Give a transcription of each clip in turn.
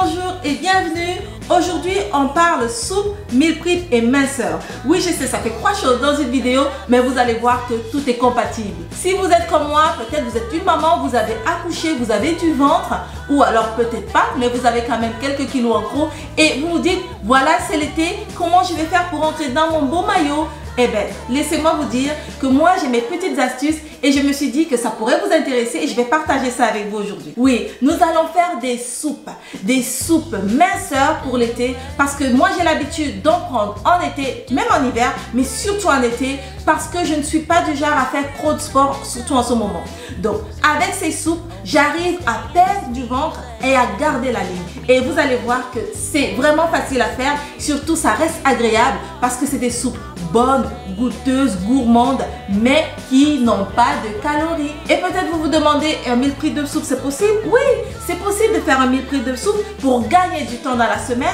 bonjour et bienvenue. Aujourd'hui, on parle soupe, meal prep et minceur. Oui, je sais, ça fait 3 choses dans une vidéo, mais vous allez voir que tout est compatible. Si vous êtes comme moi, peut-être vous êtes une maman, vous avez accouché, vous avez du ventre, ou alors peut-être pas, mais vous avez quand même quelques kilos en gros, et vous vous dites, voilà, c'est l'été, comment je vais faire pour entrer dans mon beau maillot? Eh bien, laissez-moi vous dire que moi, j'ai mes petites astuces et je me suis dit que ça pourrait vous intéresser et je vais partager ça avec vous aujourd'hui. Oui, nous allons faire des soupes minceurs pour l'été parce que moi, j'ai l'habitude d'en prendre en été, même en hiver, mais surtout en été parce que je ne suis pas du genre à faire trop de sport, surtout en ce moment. Donc, avec ces soupes, j'arrive à perdre du ventre et à garder la ligne. Et vous allez voir que c'est vraiment facile à faire, surtout ça reste agréable parce que c'est des soupes bonnes, goûteuses, gourmandes, mais qui n'ont pas de calories. Et peut-être vous vous demandez, un meal prep de soupe, c'est possible? Oui, c'est possible de faire un meal prep de soupe pour gagner du temps dans la semaine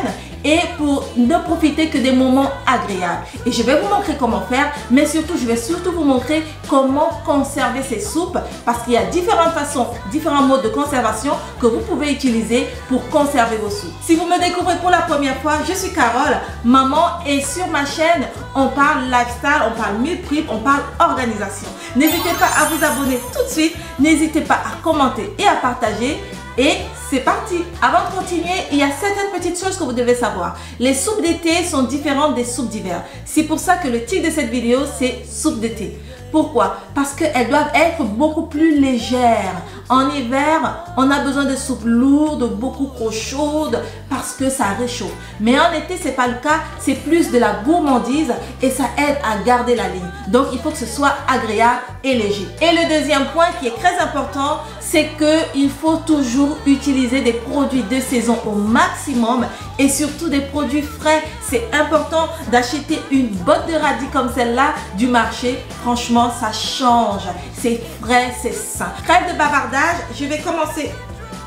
et pour ne profiter que des moments agréables. Et je vais vous montrer comment faire, mais surtout, je vais surtout vous montrer comment conserver ces soupes parce qu'il y a différentes façons, différents modes de conservation que vous pouvez utiliser pour conserver vos soupes. Si vous me découvrez pour la première fois, je suis Carole, maman, et sur ma chaîne, on parle lifestyle, on parle meal prep, on parle organisation. N'hésitez pas à vous abonner tout de suite, n'hésitez pas à commenter et à partager. Et c'est parti! Avant de continuer, il y a certaines petites choses que vous devez savoir. Les soupes d'été sont différentes des soupes d'hiver. C'est pour ça que le titre de cette vidéo, c'est soupe d'été. Pourquoi? Parce qu'elles doivent être beaucoup plus légères. En hiver, on a besoin de soupes lourdes, beaucoup trop chaudes, parce que ça réchauffe. Mais en été, ce n'est pas le cas. C'est plus de la gourmandise et ça aide à garder la ligne. Donc, il faut que ce soit agréable et léger. Et le deuxième point qui est très important, c'est qu'il faut toujours utiliser des produits de saison au maximum et surtout des produits frais. C'est important d'acheter une botte de radis comme celle-là du marché. Franchement, ça change. C'est frais, c'est sain. Trêve de bavardage, je vais commencer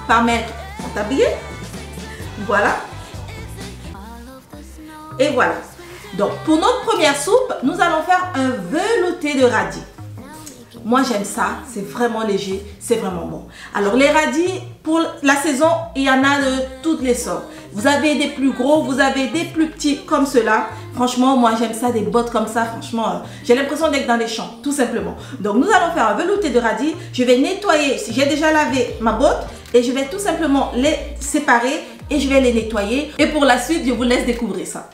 par mettre mon tablier. Voilà. Et voilà. Donc, pour notre première soupe, nous allons faire un velouté de radis. Moi, j'aime ça. C'est vraiment léger. C'est vraiment bon. Alors, les radis, pour la saison, il y en a de toutes les sortes. Vous avez des plus gros, vous avez des plus petits comme ceux-là. Franchement, moi, j'aime ça, des bottes comme ça. Franchement, j'ai l'impression d'être dans les champs, tout simplement. Donc, nous allons faire un velouté de radis. Je vais nettoyer. J'ai déjà lavé ma botte et je vais tout simplement les séparer et je vais les nettoyer. Et pour la suite, je vous laisse découvrir ça.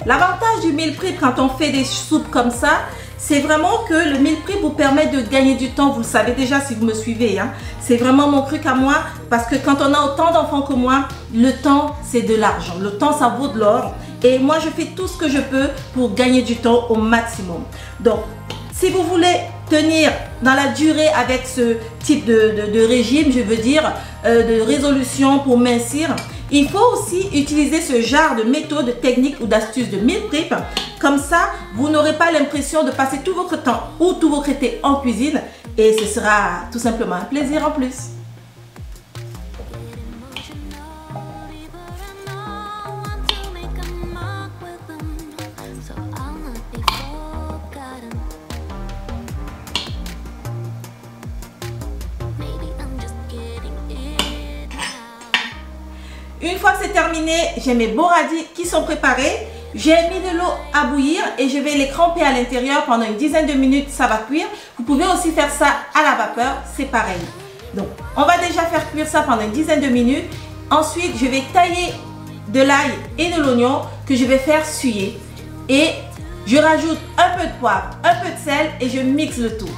L'avantage du meal prep quand on fait des soupes comme ça, c'est vraiment que le meal prep vous permet de gagner du temps. Vous le savez déjà si vous me suivez. Hein. C'est vraiment mon truc à moi parce que quand on a autant d'enfants que moi, le temps c'est de l'argent. Le temps ça vaut de l'or. Et moi je fais tout ce que je peux pour gagner du temps au maximum. Donc si vous voulez tenir dans la durée avec ce type de régime, je veux dire, de résolution pour mincir, il faut aussi utiliser ce genre de méthode, technique ou d'astuce de meal prep. Comme ça, vous n'aurez pas l'impression de passer tout votre temps ou tout votre été en cuisine et ce sera tout simplement un plaisir en plus. Une fois que c'est terminé, j'ai mes beaux radis qui sont préparés. J'ai mis de l'eau à bouillir et je vais les cramper à l'intérieur pendant une dizaine de minutes, ça va cuire. Vous pouvez aussi faire ça à la vapeur, c'est pareil. Donc, on va déjà faire cuire ça pendant une dizaine de minutes. Ensuite, je vais tailler de l'ail et de l'oignon que je vais faire suer. Et je rajoute un peu de poivre, un peu de sel et je mixe le tout.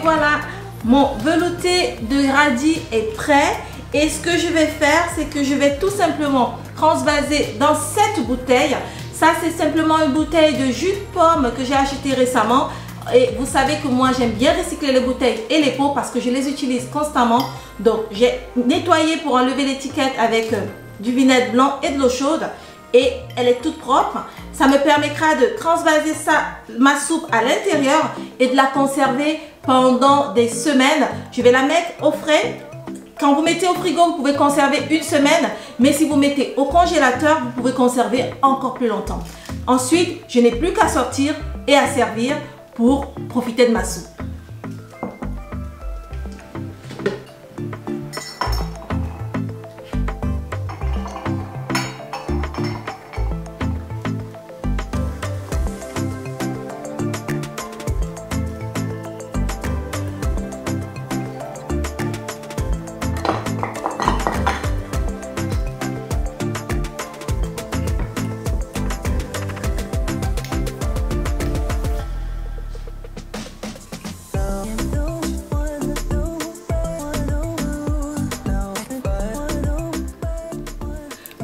voilà, mon velouté de radis est prêt. Et ce que je vais faire, c'est que je vais tout simplement transvaser dans cette bouteille. Ça, c'est simplement une bouteille de jus de pomme que j'ai acheté récemment. Et vous savez que moi, j'aime bien recycler les bouteilles et les pots parce que je les utilise constamment. Donc, j'ai nettoyé pour enlever l'étiquette avec du vinaigre blanc et de l'eau chaude. Et elle est toute propre. Ça me permettra de transvaser ma soupe à l'intérieur et de la conserver pendant des semaines. Je vais la mettre au frais. Quand vous mettez au frigo, vous pouvez conserver une semaine. Mais si vous mettez au congélateur, vous pouvez conserver encore plus longtemps. Ensuite, je n'ai plus qu'à sortir et à servir pour profiter de ma soupe.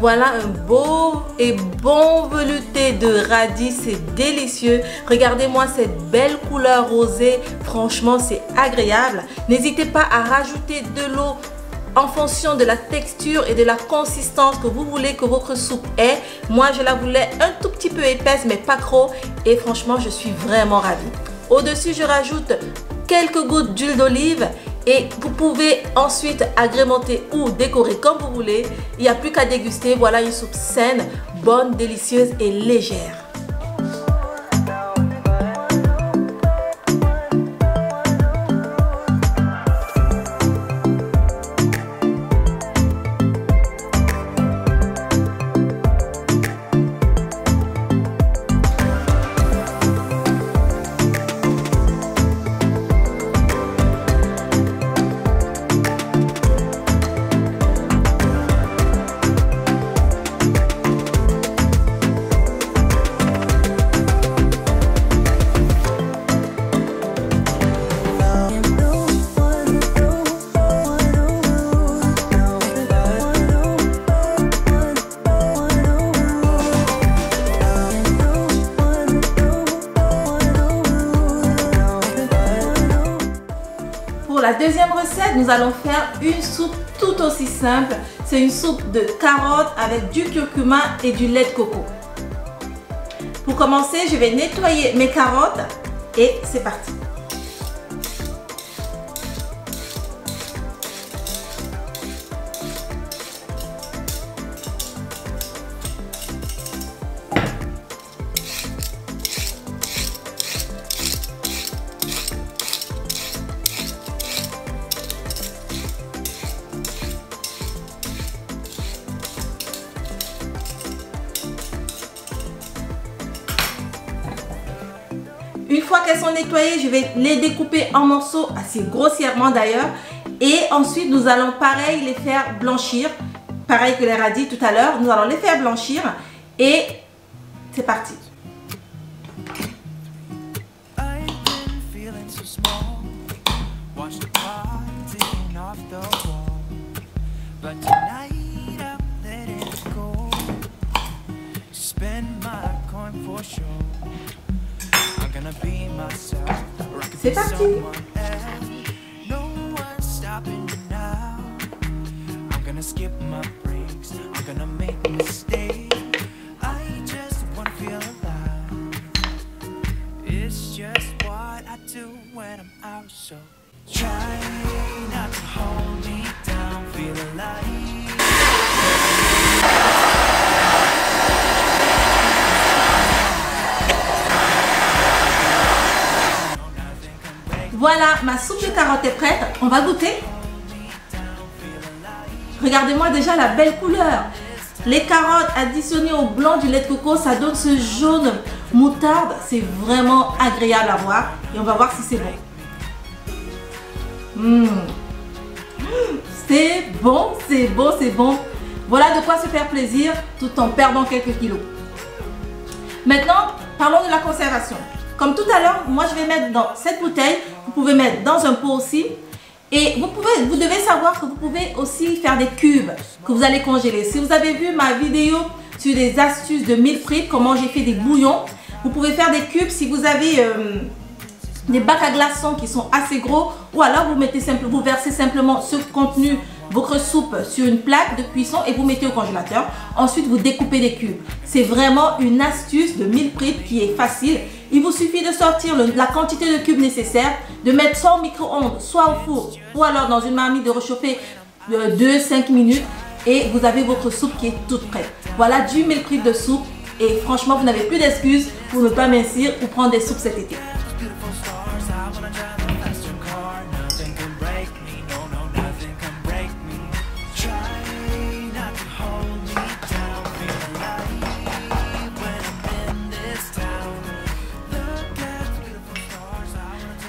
Voilà un beau et bon velouté de radis, c'est délicieux. Regardez-moi cette belle couleur rosée, franchement c'est agréable. N'hésitez pas à rajouter de l'eau en fonction de la texture et de la consistance que vous voulez que votre soupe ait. Moi je la voulais un tout petit peu épaisse mais pas trop et franchement je suis vraiment ravie. Au-dessus je rajoute quelques gouttes d'huile d'olive. Et vous pouvez ensuite agrémenter ou décorer comme vous voulez. Il n'y a plus qu'à déguster. Voilà une soupe saine, bonne, délicieuse et légère. Pour la deuxième recette, nous allons faire une soupe tout aussi simple. C'est une soupe de carottes avec du curcuma et du lait de coco. Pour commencer, je vais nettoyer mes carottes et c'est parti. Une fois qu'elles sont nettoyées, je vais les découper en morceaux, assez grossièrement d'ailleurs. Et ensuite, nous allons pareil les faire blanchir. Pareil que les radis tout à l'heure, nous allons les faire blanchir. Et c'est parti. C'est parti. Voilà, ma soupe de carottes est prête. On va goûter. Regardez-moi déjà la belle couleur. Les carottes additionnées au blanc du lait de coco, ça donne ce jaune moutarde. C'est vraiment agréable à voir. Et on va voir si c'est bon. C'est bon, c'est bon, c'est bon. Voilà de quoi se faire plaisir tout en perdant quelques kilos. Maintenant, parlons de la conservation. Comme tout à l'heure, moi je vais mettre dans cette bouteille. Vous pouvez mettre dans un pot aussi. Et vous devez savoir que vous pouvez aussi faire des cubes que vous allez congeler. Si vous avez vu ma vidéo sur des astuces de meal prep, comment j'ai fait des bouillons, vous pouvez faire des cubes si vous avez des bacs à glaçons qui sont assez gros, ou alors vous versez simplement ce contenu, votre soupe, sur une plaque de cuisson et vous mettez au congélateur. Ensuite, vous découpez des cubes. C'est vraiment une astuce de meal prep qui est facile. Il vous suffit de sortir la quantité de cubes nécessaire, de mettre soit au micro-ondes, soit au four, ou alors dans une marmite de réchauffer 2-5 minutes et vous avez votre soupe qui est toute prête. Voilà du meal prep de soupe et franchement, vous n'avez plus d'excuses pour ne pas mincir ou prendre des soupes cet été.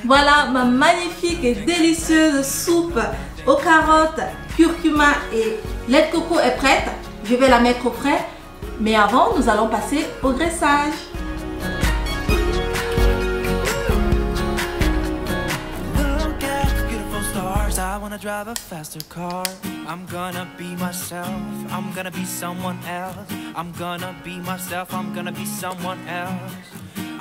Voilà ma magnifique et délicieuse soupe aux carottes, curcuma et lait de coco est prête. Je vais la mettre au frais. Mais avant, nous allons passer au graissage. I wanna drive a faster car. I'm gonna be myself. I'm gonna be someone else. I'm gonna be myself. I'm gonna be someone else.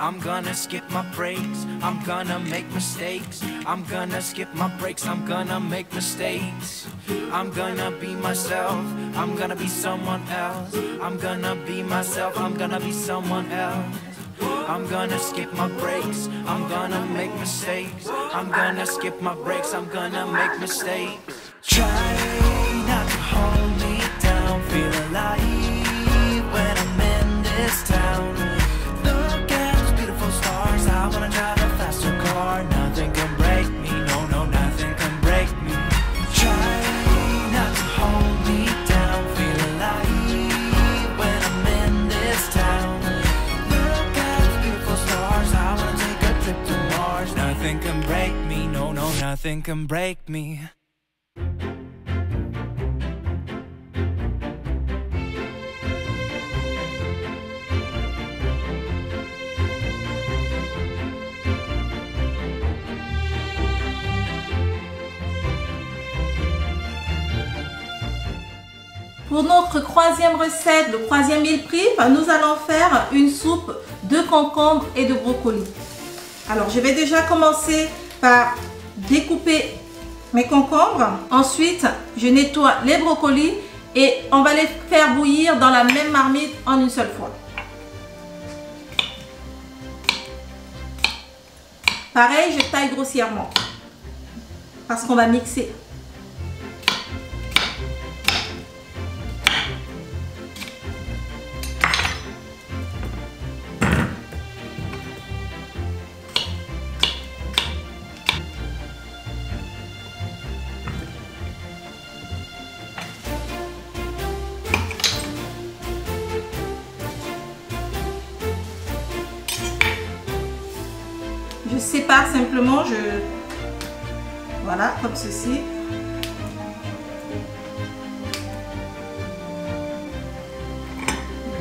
I'm gonna skip my breaks. I'm gonna make mistakes. I'm gonna skip my breaks. I'm gonna make mistakes. I'm gonna be myself. I'm gonna be someone else. I'm gonna be myself. I'm gonna be someone else. I'm gonna skip my breaks. I'm gonna make mistakes. I'm gonna skip my breaks. I'm gonna make mistakes. Try not to hold me down. Feel alive when I'm in this town. Look at those beautiful stars. I wanna drive a faster car. Nothing can break me. No, no, nothing can break me. Try not to hold me down. Feel alive when I'm in this town. Nothing can break me, no, no, nothing can break me. Pour notre troisième recette, le troisième meal prep, nous allons faire une soupe de concombre et de brocoli. Alors, je vais déjà commencer par découper mes concombres. Ensuite, je nettoie les brocolis et on va les faire bouillir dans la même marmite en une seule fois. Pareil, je taille grossièrement parce qu'on va mixer. Je sépare simplement, voilà, comme ceci.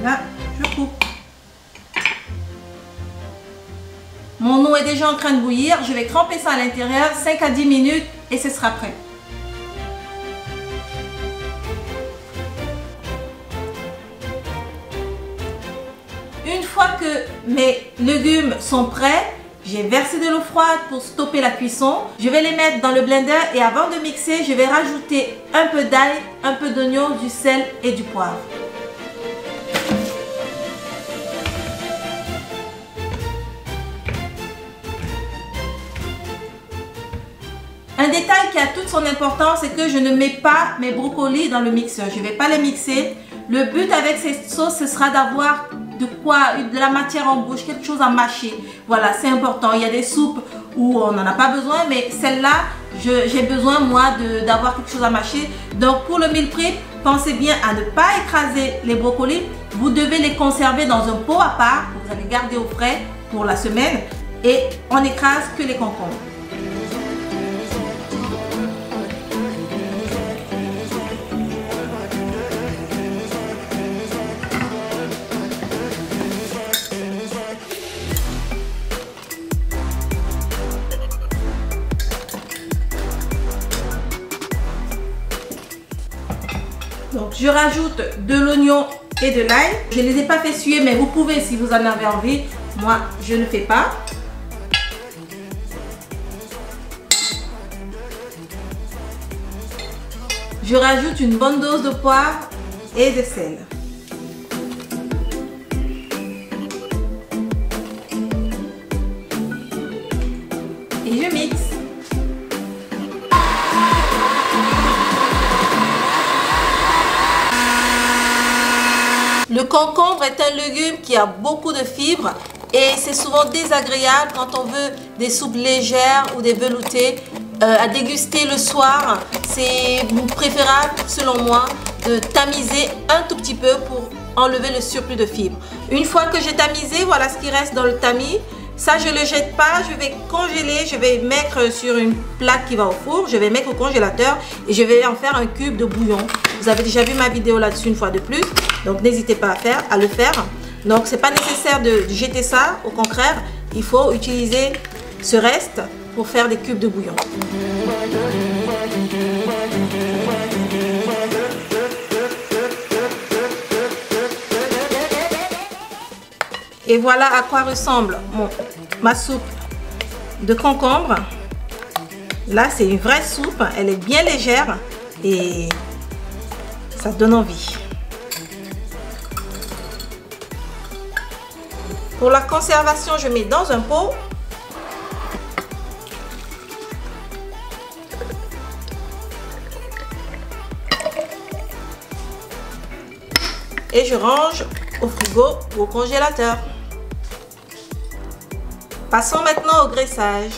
Là, je coupe. Mon eau est déjà en train de bouillir. Je vais tremper ça à l'intérieur 5 à 10 minutes et ce sera prêt. Une fois que mes légumes sont prêts, j'ai versé de l'eau froide pour stopper la cuisson. Je vais les mettre dans le blender et avant de mixer, je vais rajouter un peu d'ail, un peu d'oignon, du sel et du poivre. Un détail qui a toute son importance, c'est que je ne mets pas mes brocolis dans le mixeur. Je ne vais pas les mixer. Le but avec cette sauce, ce sera d'avoir de la matière en bouche, quelque chose à mâcher. Voilà, c'est important. Il y a des soupes où on n'en a pas besoin, mais celle-là, j'ai besoin, moi, d'avoir quelque chose à mâcher. Donc, pour le meal prep, pensez bien à ne pas écraser les brocolis. Vous devez les conserver dans un pot à part. Vous allez garder au frais pour la semaine. Et on n'écrase que les concombres. Donc je rajoute de l'oignon et de l'ail. Je ne les ai pas fait suer, mais vous pouvez si vous en avez envie. Moi, je ne fais pas. Je rajoute une bonne dose de poivre et de sel. Et je mixe. Le concombre est un légume qui a beaucoup de fibres et c'est souvent désagréable quand on veut des soupes légères ou des veloutés à déguster le soir. C'est préférable, selon moi, de tamiser un tout petit peu pour enlever le surplus de fibres. Une fois que j'ai tamisé, voilà ce qui reste dans le tamis. Ça, je ne le jette pas, je vais congeler, je vais mettre sur une plaque qui va au four, je vais mettre au congélateur et je vais en faire un cube de bouillon. Vous avez déjà vu ma vidéo là-dessus une fois de plus, donc n'hésitez pas à le faire. Donc, ce n'est pas nécessaire de jeter ça, au contraire, il faut utiliser ce reste pour faire des cubes de bouillon. Et voilà à quoi ressemble ma soupe de concombre. Là, c'est une vraie soupe. Elle est bien légère et ça donne envie. Pour la conservation, je mets dans un pot. Et je range au frigo ou au congélateur. Passons maintenant au graissage.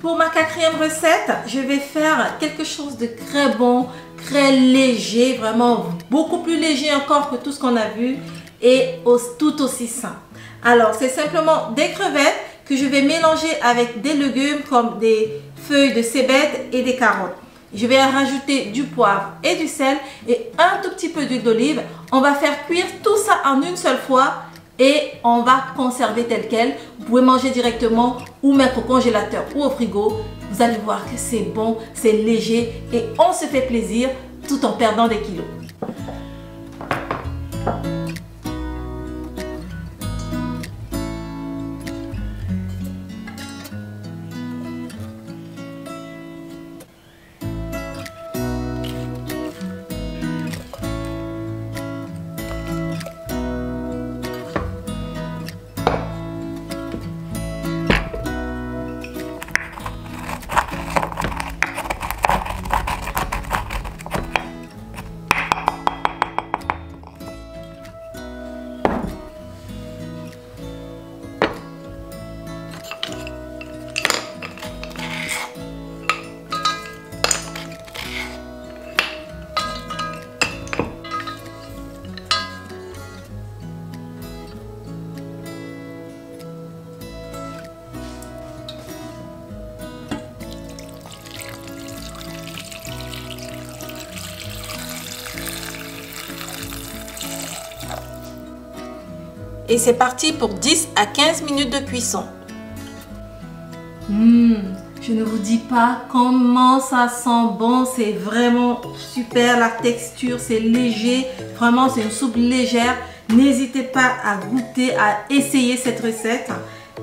Pour ma quatrième recette, je vais faire quelque chose de très bon, très léger, vraiment beaucoup plus léger encore que tout ce qu'on a vu et tout aussi sain. Alors, c'est simplement des crevettes que je vais mélanger avec des légumes comme des feuilles de cébette et des carottes. Je vais rajouter du poivre et du sel et un tout petit peu d'huile d'olive. On va faire cuire tout ça en une seule fois et on va conserver tel quel. Vous pouvez manger directement ou mettre au congélateur ou au frigo. Vous allez voir que c'est bon, c'est léger et on se fait plaisir tout en perdant des kilos. Et c'est parti pour 10 à 15 minutes de cuisson. Je ne vous dis pas comment ça sent bon, c'est vraiment super, la texture, c'est léger, vraiment c'est une soupe légère. N'hésitez pas à goûter, à essayer cette recette.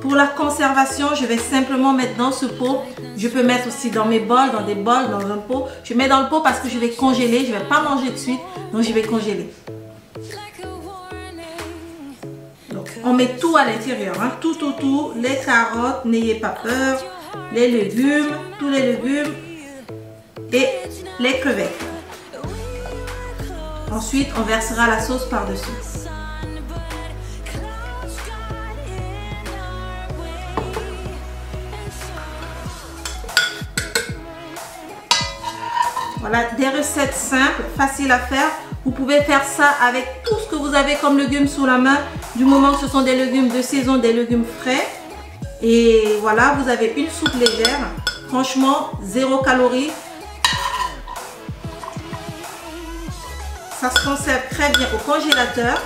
Pour la conservation, je vais simplement mettre dans ce pot. Je peux mettre aussi dans mes bols, dans des bols, dans un pot. Je mets dans le pot parce que je vais congeler. Je ne vais pas manger de suite, donc je vais congeler. Donc, on met tout à l'intérieur, hein. Tout. Les carottes, n'ayez pas peur. Les légumes, tous les légumes. Et les crevettes. Ensuite, on versera la sauce par-dessus. Voilà, des recettes simples, faciles à faire. Vous pouvez faire ça avec tout ce que vous avez comme légumes sous la main, du moment que ce sont des légumes de saison, des légumes frais. Et voilà, vous avez une soupe légère. Franchement, 0 calories. Ça se conserve très bien au congélateur.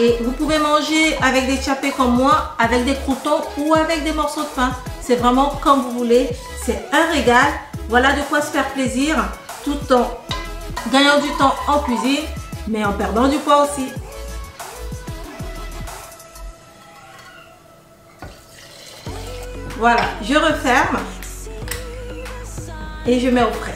Et vous pouvez manger avec des tchapés comme moi, avec des croûtons ou avec des morceaux de pain. C'est vraiment comme vous voulez. C'est un régal. Voilà de quoi se faire plaisir tout en gagnant du temps en cuisine, mais en perdant du poids aussi. Voilà, je referme et je mets au frais.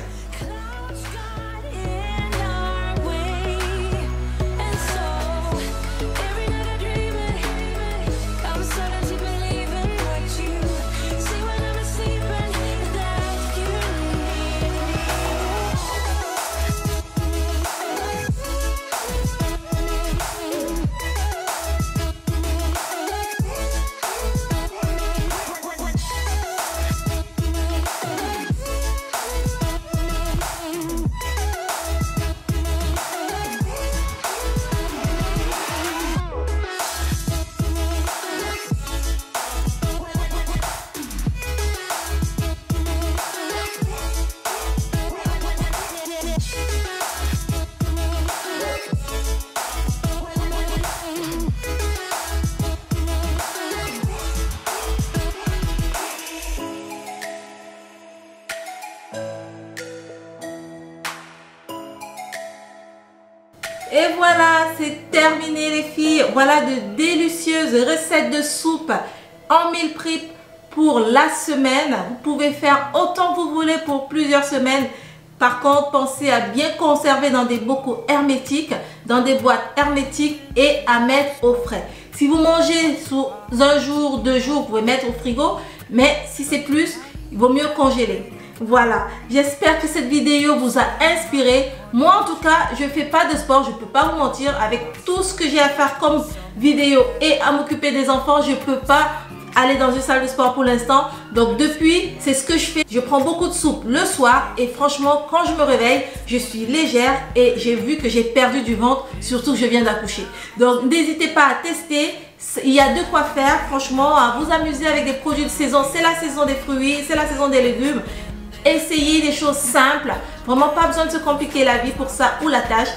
Et voilà, c'est terminé les filles. Voilà de délicieuses recettes de soupe en meal prep pour la semaine. Vous pouvez faire autant que vous voulez pour plusieurs semaines. Par contre, pensez à bien conserver dans des bocaux hermétiques, dans des boîtes hermétiques et à mettre au frais. Si vous mangez sous un jour, 2 jours, vous pouvez mettre au frigo. Mais si c'est plus, il vaut mieux congeler. Voilà, j'espère que cette vidéo vous a inspiré. Moi en tout cas, je ne fais pas de sport, je ne peux pas vous mentir. Avec tout ce que j'ai à faire comme vidéo et à m'occuper des enfants, je ne peux pas aller dans une salle de sport pour l'instant. Donc depuis, c'est ce que je fais. Je prends beaucoup de soupe le soir et franchement, quand je me réveille, je suis légère et j'ai vu que j'ai perdu du ventre, surtout que je viens d'accoucher. Donc n'hésitez pas à tester. Il y a de quoi faire, franchement, à vous amuser avec des produits de saison. C'est la saison des fruits, c'est la saison des légumes. Essayez des choses simples, vraiment pas besoin de se compliquer la vie pour ça ou la tâche.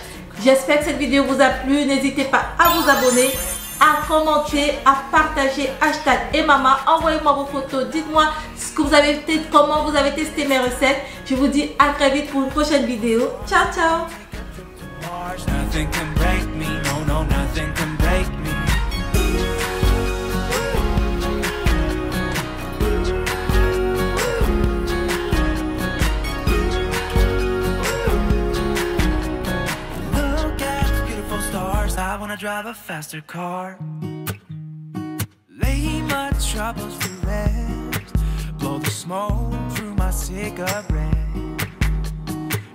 J'espère que cette vidéo vous a plu. N'hésitez pas à vous abonner, à commenter, à partager #Emama. Envoyez-moi vos photos, dites-moi ce que vous avez fait, comment vous avez testé mes recettes. Je vous dis à très vite pour une prochaine vidéo. Ciao, ciao. I wanna drive a faster car, lay my troubles to rest, blow the smoke through my cigarette.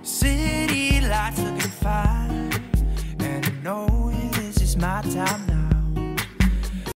City lights looking fine, and I know this is my time.